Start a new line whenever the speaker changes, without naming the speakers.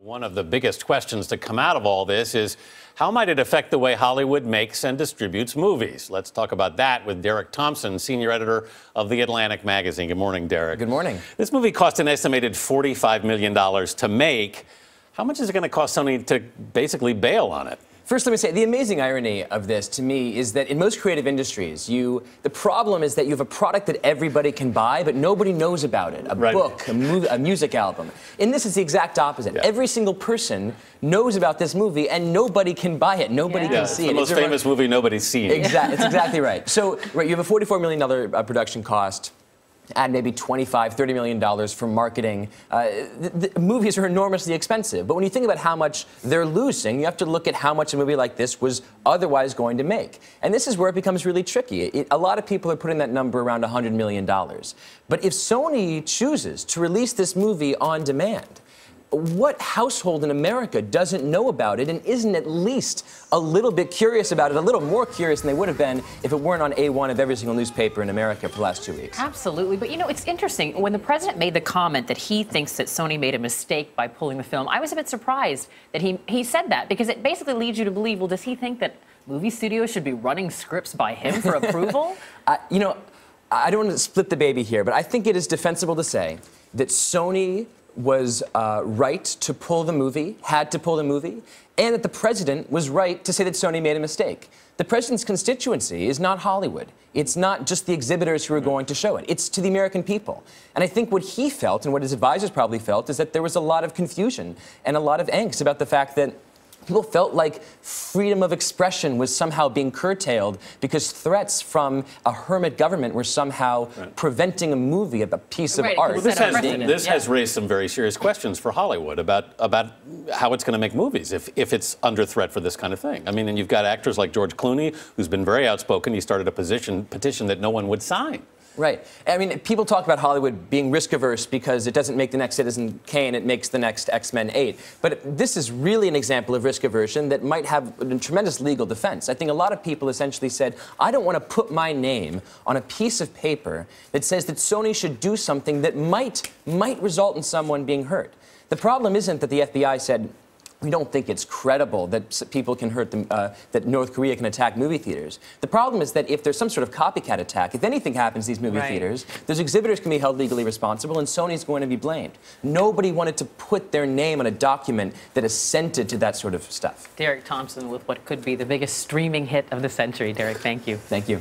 One of the biggest questions to come out of all this is how might it affect the way Hollywood makes and distributes movies? Let's talk about that with Derek Thompson, senior editor of The Atlantic magazine. Good morning, Derek.
Good morning.
This movie cost an estimated $45 million to make. How much is it going to cost Sony to basically bail on it?
First, let me say, the amazing irony of this, to me, is that in most creative industries, the problem is that you have a product that everybody can buy, but nobody knows about it. A book, a music album. In this, it's the exact opposit. Yeah. Every single person knows about this movie, and nobody can buy it. Nobody can see it.
It's the most famous movie nobody's seen.
Exactly. It's exactly right. So, you have a $44 million production cost. Add maybe $25, $30 million for marketing. The movies are enormously expensive. But when you think about how much they're losing, you have to look at how much a movie like this was otherwise going to make. And this is where it becomes really tricky. A lot of people are putting that number around $100 million. But if Sony chooses to release this movie on demand, what household in America doesn't know about it and isn't at least a little bit curious about it, a little more curious than they would have been if it weren't on A1 of every single newspaper in America for the last 2 weeks?
Absolutely. But, you know, it's interesting. When the president made the comment that he thinks that Sony made a mistake by pulling the film, I was a bit surprised that he said that, because it basically leads you to believe, well, does he think that movie studios should be running scripts by him for approval?
You know, I don't want to split the baby here, but I think it is defensible to say that Sony was right to pull the movie, had to pull the movie, and that the president was right to say that Sony made a mistake. The president's constituency is not Hollywood. It's not just the exhibitors who are going to show it. It's to the American people. And I think what he felt, and what his advisors probably felt, is that there was a lot of confusion and a lot of angst about the fact that people felt like freedom of expression was somehow being curtailed because threats from a hermit government were somehow preventing a movie, a piece of art.
Well, this has raised some very serious questions for Hollywood about how it's going to make movies if it's under threat for this kind of thing. I mean, and you've got actors like George Clooney, who's been very outspoken. He started a petition that no one would sign.
Right. I mean, people talk about Hollywood being risk-averse because it doesn't make the next Citizen Kane, it makes the next X-Men 8. But this is really an example of risk aversion that might have a tremendous legal defense. I think a lot of people essentially said, I don't want to put my name on a piece of paper that says that Sony should do something that might result in someone being hurt. The problem isn't that the FBI said, we don't think it's credible that people can hurt them, that North Korea can attack movie theaters. The problem is that if there's some sort of copycat attack, if anything happens to these movie theaters, those exhibitors can be held legally responsible and Sony's going to be blamed. Nobody wanted to put their name on a document that assented to that sort of stuff.
Derek Thompson with what could be the biggest streaming hit of the century. Derek, thank you.
Thank you.